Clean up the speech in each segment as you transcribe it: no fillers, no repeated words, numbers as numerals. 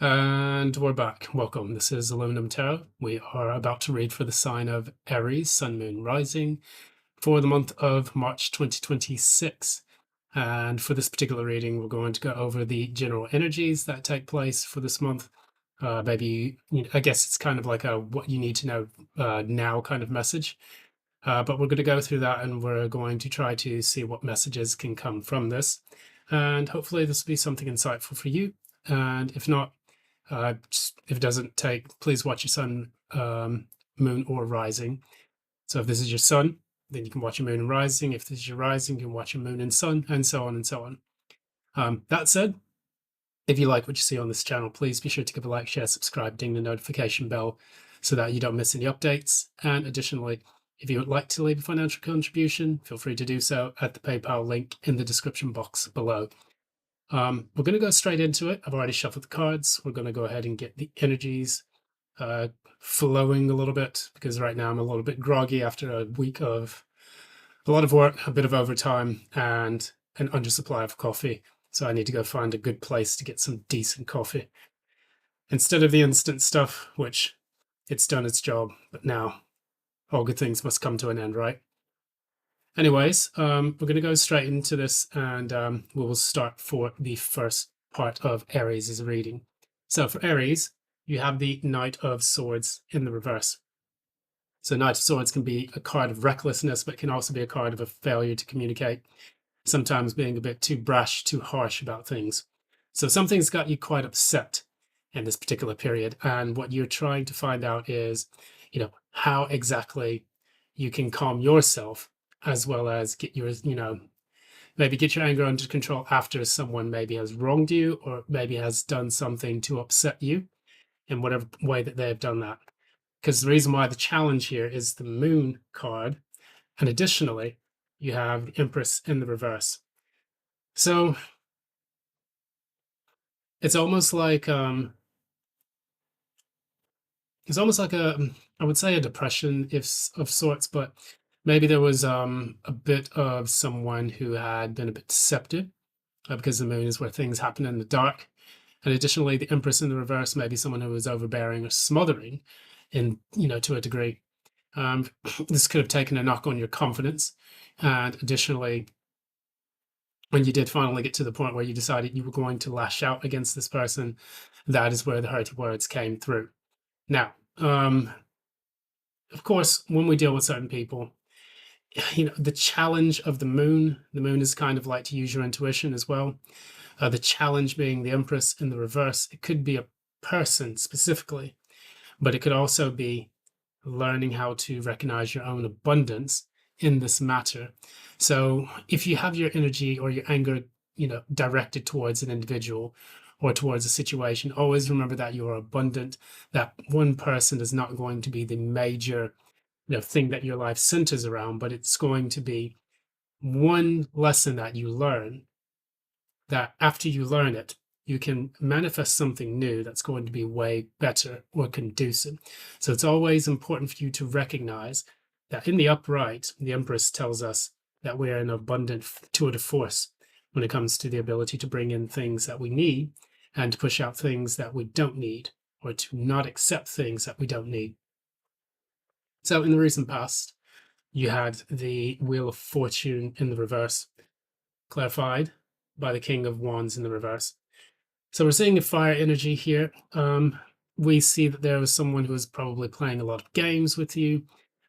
And we're back. Welcome. This is Aluminum Tarot. We are about to read for the sign of Aries, Sun, Moon, Rising for the month of March 2026. And for this particular reading, we're going to go over the general energies that take place for this month. Maybe, I guess it's kind of like a what you need to know now kind of message. But we're going to go through that and we're going to try to see what messages can come from this. And hopefully, this will be something insightful for you. And if not, if it doesn't take, please watch your sun, moon, or rising. So if this is your sun, then you can watch your moon and rising. If this is your rising, you can watch your moon and sun, and so on and so on. That said, if you like what you see on this channel, please be sure to give a like, share, subscribe, ding the notification bell so that you don't miss any updates. And additionally, if you would like to leave a financial contribution, feel free to do so at the PayPal link in the description box below. We're going to go straight into it. I've already shuffled the cards. We're going to go ahead and get the energies flowing a little bit, because right now I'm a little bit groggy after a week of a lot of work, a bit of overtime, and an undersupply of coffee. So I need to go find a good place to get some decent coffee instead of the instant stuff, which it's done its job, but now all good things must come to an end, right? Anyways, we're going to go straight into this, and we will start for the first part of Aries' reading. So for Aries, you have the Knight of Swords in the reverse. So Knight of Swords can be a card of recklessness, but can also be a card of a failure to communicate, sometimes being a bit too brash, too harsh about things. So something's got you quite upset in this particular period, and what you're trying to find out is, how exactly you can calm yourself, as well as get your, maybe get your anger under control after someone maybe has wronged you or maybe has done something to upset you in whatever way that they've done that. Because the reason why the challenge here is the Moon card, and additionally, you have the Empress in the reverse. So it's almost like a, I would say a depression if of sorts, but maybe there was a bit of someone who had been a bit deceptive, because the moon is where things happen in the dark. And additionally, the Empress in the reverse may be someone who was overbearing or smothering in, to a degree. This could have taken a knock on your confidence. And additionally, when you did finally get to the point where you decided you were going to lash out against this person, that is where the hurty words came through. Now, of course, when we deal with certain people, the challenge of the moon is kind of like to use your intuition as well. The challenge being the Empress in the reverse. It could be a person specifically, but it could also be learning how to recognize your own abundance in this matter. So if you have your energy or your anger, directed towards an individual or towards a situation, always remember that you are abundant, that one person is not going to be the major thing that your life centers around, but it's going to be one lesson that you learn, that after you learn it, you can manifest something new that's going to be way better or conducive. So it's always important for you to recognize that in the upright, the Empress tells us that we are an abundant tour de force when it comes to the ability to bring in things that we need and to push out things that we don't need, or to not accept things that we don't need. So in the recent past, you had the Wheel of Fortune in the reverse, clarified by the King of Wands in the reverse. So we're seeing a fire energy here. We see that there was someone who was probably playing a lot of games with you.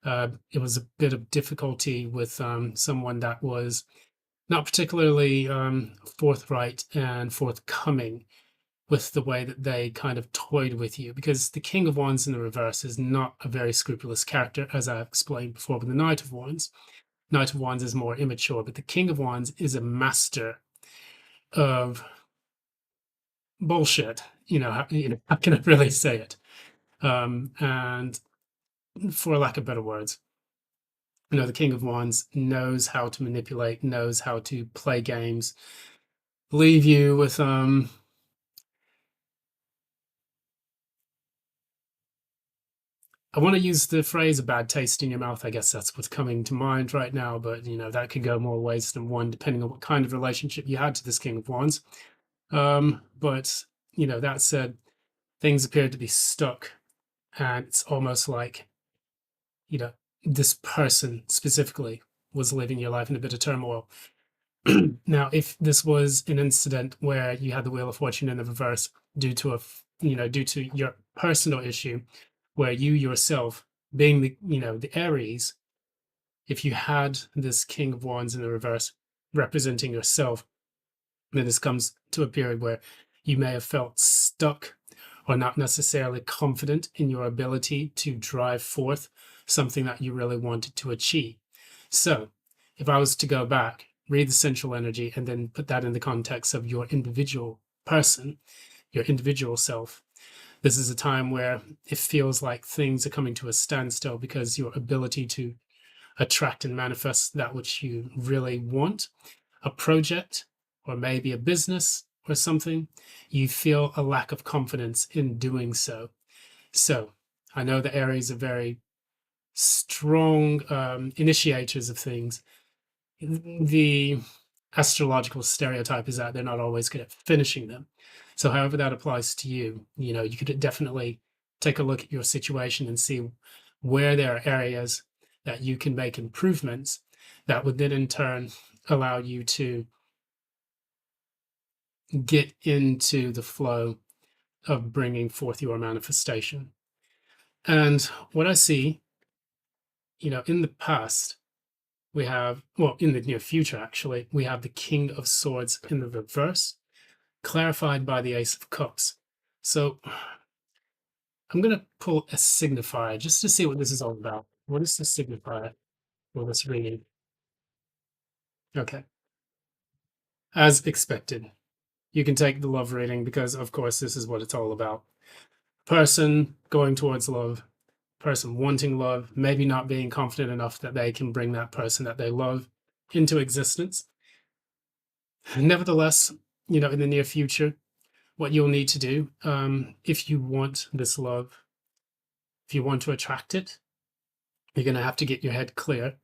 It was a bit of difficulty with someone that was not particularly forthright and forthcoming with the way that they kind of toyed with you, because the King of Wands in the reverse is not a very scrupulous character, as I've explained before with the Knight of Wands. Knight of Wands is more immature, but the King of Wands is a master of bullshit. How can I really say it? And for lack of better words, the King of Wands knows how to manipulate, knows how to play games, leave you with I want to use the phrase "a bad taste in your mouth." I guess that's what's coming to mind right now, but that could go more ways than one, depending on what kind of relationship you had to this King of Wands. But that said, things appear to be stuck, and it's almost like, you know, this person specifically was living your life in a bit of turmoil. Now, if this was an incident where you had the Wheel of Fortune in the reverse due to due to your personal issue, where you yourself, being the Aries, if you had this King of Wands in the reverse representing yourself, then this comes to a period where you may have felt stuck or not necessarily confident in your ability to drive forth something that you really wanted to achieve. So, if I was to go back, read the central energy, and then put that in the context of your individual person, your individual self, this is a time where it feels like things are coming to a standstill because your ability to attract and manifest that which you really want, a project, or maybe a business or something, you feel a lack of confidence in doing so. So I know the Aries are very strong initiators of things. The astrological stereotype is that they're not always good at finishing them. So however that applies to you, you could definitely take a look at your situation and see where there are areas that you can make improvements that would then in turn allow you to get into the flow of bringing forth your manifestation. And what I see, in the past, we have, well, in the near future, actually, we have the King of Swords in the reverse, clarified by the Ace of Cups. So I'm going to pull a signifier just to see what this is all about. What is the signifier for this reading? Okay. As expected, you can take the love reading because, of course, this is what it's all about. Person going towards love, person wanting love, maybe not being confident enough that they can bring that person that they love into existence. Nevertheless, in the near future, what you'll need to do, if you want this love, if you want to attract it, you're going to have to get your head clear.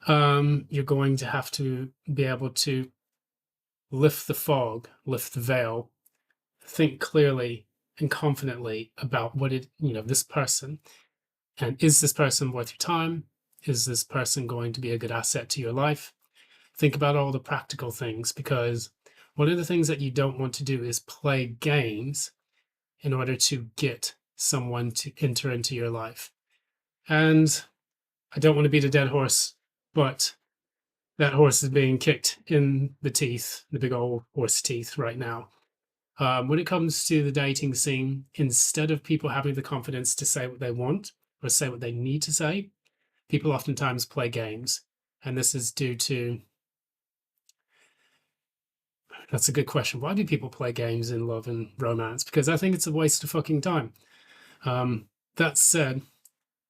You're going to have to be able to lift the fog, lift the veil, think clearly and confidently about this person. And is this person worth your time? Is this person going to be a good asset to your life? Think about all the practical things, because one of the things that you don't want to do is play games in order to get someone to enter into your life. And I don't want to beat a dead horse, but that horse is being kicked in the teeth, the big old horse teeth right now. When it comes to the dating scene, instead of people having the confidence to say what they want or say what they need to say, people oftentimes play games. And this is due to, that's a good question. Why do people play games in love and romance? Because I think it's a waste of fucking time. That said,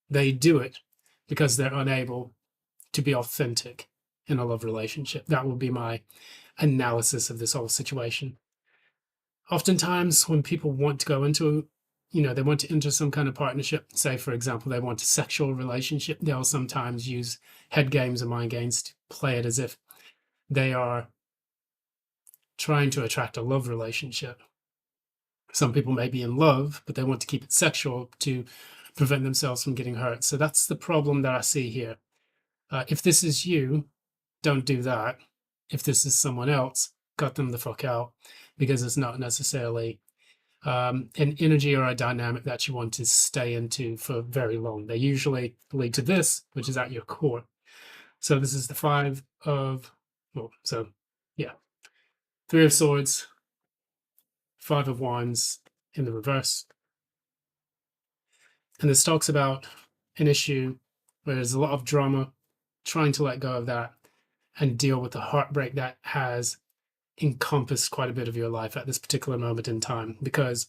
they do it because they're unable to be authentic in a love relationship. That would be my analysis of this whole situation. Oftentimes, when people want to go into, they want to enter some kind of partnership, say, for example, they want a sexual relationship, they'll sometimes use head games and mind games to play it as if they are trying to attract a love relationship. Some people may be in love, but they want to keep it sexual to prevent themselves from getting hurt. So that's the problem that I see here. If this is you, don't do that. If this is someone else, cut them the fuck out, because it's not necessarily an energy or a dynamic that you want to stay into for very long. They usually lead to this, which is at your core. So this is the Three of Swords, Five of Wands in the reverse. And this talks about an issue where there's a lot of drama, trying to let go of that and deal with the heartbreak that has encompassed quite a bit of your life at this particular moment in time. Because,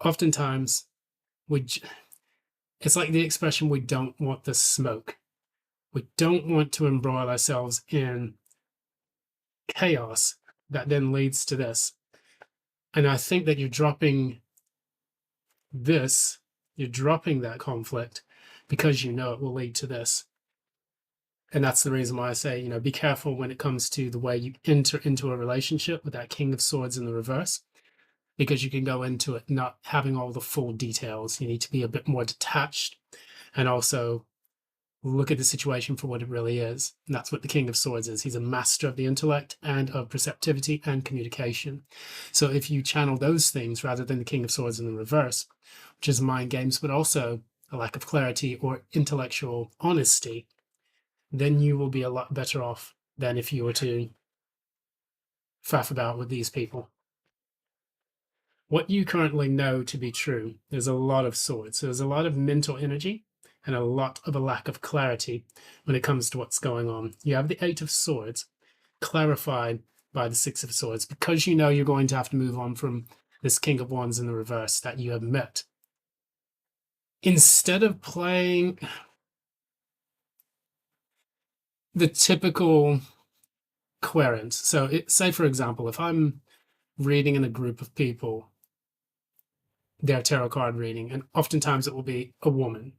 oftentimes it's like the expression, we don't want the smoke. We don't want to embroil ourselves in chaos that then leads to this. And I think that you're dropping that conflict because it will lead to this. And that's the reason why I say, be careful when it comes to the way you enter into a relationship with that King of Swords in the reverse. because you can go into it not having all the full details. You need to be a bit more detached and also look at the situation for what it really is. And that's what the King of Swords is. He's a master of the intellect and of perceptivity and communication. So if you channel those things rather than the King of Swords in the reverse, which is mind games, but also a lack of clarity or intellectual honesty, then you will be a lot better off than if you were to faff about with these people. What you currently know to be true, there's a lot of swords. So there's a lot of mental energy and a lot of a lack of clarity when it comes to what's going on. You have the Eight of Swords clarified by the Six of Swords because you know you're going to have to move on from this King of Wands in the reverse that you have met. Instead of playing the typical querent, so say, for example, if I'm reading in a group of people their tarot card reading, and oftentimes it will be a woman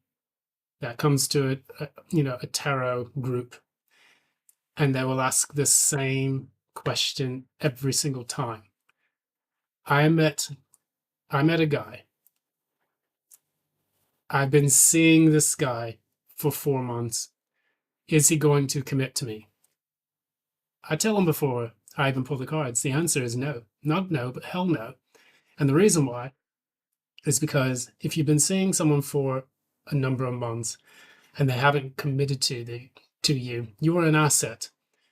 that comes to a tarot group, and they will ask the same question every single time. I met a guy. I've been seeing this guy for 4 months. Is he going to commit to me? I tell him before I even pull the cards, the answer is no. Not no, but hell no. And the reason why is because if you've been seeing someone for a number of months and they haven't committed to you, you are an asset.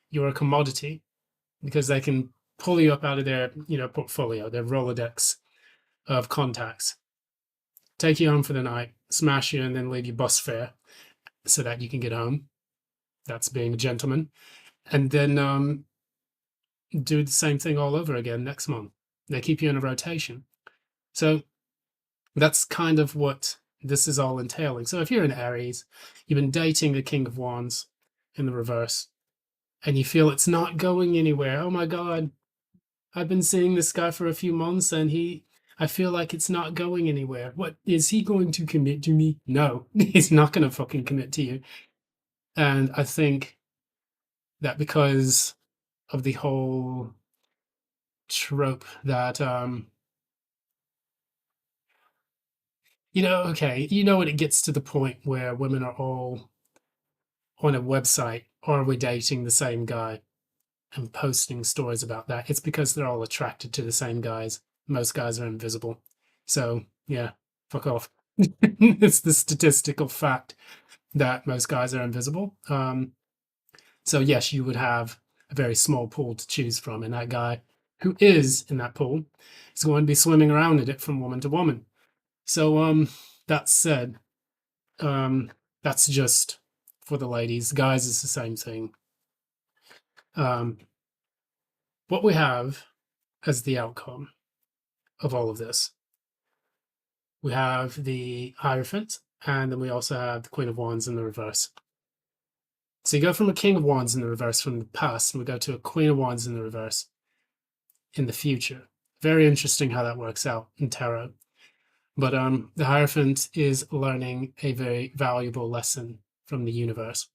You're a commodity because they can pull you up out of their portfolio, their Rolodex of contacts, take you home for the night, smash you, and then leave you bus fare so that you can get home. That's being a gentleman. And then do the same thing all over again next month. They keep you in a rotation. So that's kind of what this is all entailing. So if you're an Aries, you've been dating the King of Wands in the reverse, and you feel it's not going anywhere. Oh my God, I've been seeing this guy for a few months and I feel like it's not going anywhere. What, is he going to commit to me? No, he's not going to fucking commit to you. And I think that because of the whole trope that, okay, when it gets to the point where women are all on a website, are we dating the same guy? And posting stories about that, it's because they're all attracted to the same guys. Most guys are invisible. So, yeah, fuck off. It's the statistical fact that most guys are invisible. So, yes, you would have a very small pool to choose from. And that guy who is in that pool is going to be swimming around in it from woman to woman. So, that said, that's just for the ladies. Guys, it's the same thing. What we have as the outcome of all of this, we have the Hierophant, and then we also have the Queen of Wands in the reverse. So you go from a King of Wands in the reverse from the past, and we go to a Queen of Wands in the reverse in the future. Very interesting how that works out in tarot. But the Hierophant is learning a very valuable lesson from the universe.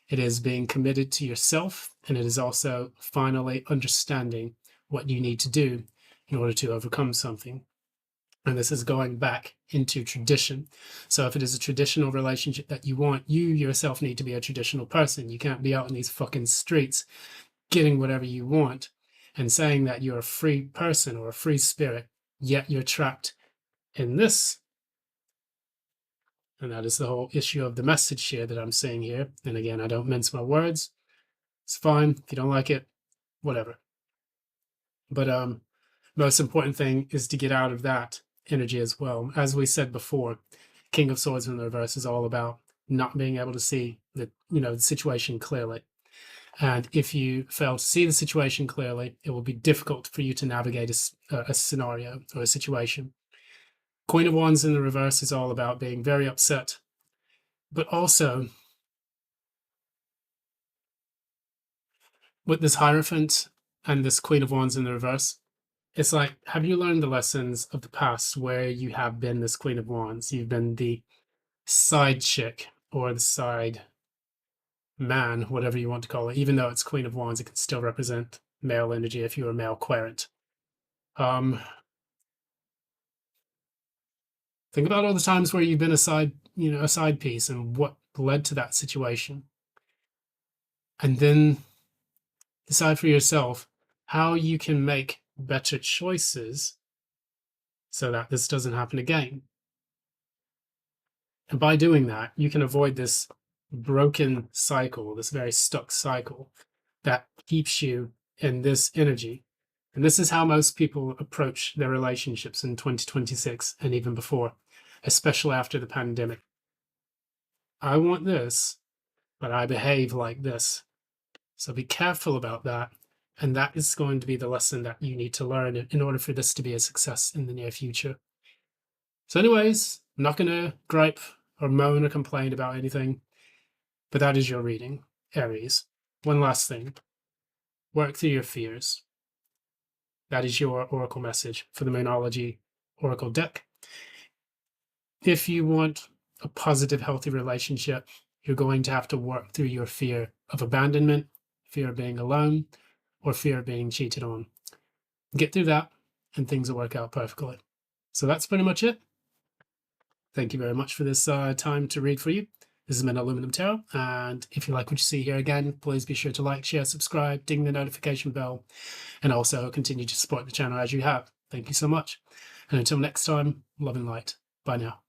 It is being committed to yourself, and it is also finally understanding what you need to do in order to overcome something. And this is going back into tradition. So if it is a traditional relationship that you want, you yourself need to be a traditional person. You can't be out in these fucking streets getting whatever you want and saying that you're a free person or a free spirit, yet you're trapped in this. And that is the whole issue of the message here that I'm saying here. And again, I don't mince my words. It's fine. If you don't like it, whatever. But most important thing is to get out of that energy as well. As we said before, King of Swords in the reverse is all about not being able to see the situation clearly. And if you fail to see the situation clearly, it will be difficult for you to navigate a scenario or a situation. Queen of Wands in the reverse is all about being very upset, but also with this Hierophant and this Queen of Wands in the reverse, it's like, have you learned the lessons of the past where you have been this Queen of Wands? You've been the side chick or the side man, whatever you want to call it. Even though it's Queen of Wands, it can still represent male energy if you're a male querent. Think about all the times where you've been a side piece and what led to that situation. And then decide for yourself how you can make better choices so that this doesn't happen again. And by doing that, you can avoid this broken cycle, this very stuck cycle that keeps you in this energy. And this is how most people approach their relationships in 2026 and even before, especially after the pandemic. I want this, but I behave like this. So be careful about that. And that is going to be the lesson that you need to learn in order for this to be a success in the near future. So anyways, I'm not going to gripe or moan or complain about anything, but that is your reading, Aries. One last thing, work through your fears. That is your oracle message for the Moonology Oracle deck. If you want a positive, healthy relationship, you're going to have to work through your fear of abandonment, fear of being alone, or fear of being cheated on. Get through that, and things will work out perfectly. So that's pretty much it. Thank you very much for this time to read for you. This has been Aluminum Tarot, and if you like what you see here again, please be sure to like, share, subscribe, ding the notification bell, and also continue to support the channel as you have. Thank you so much. And until next time, love and light. Bye now.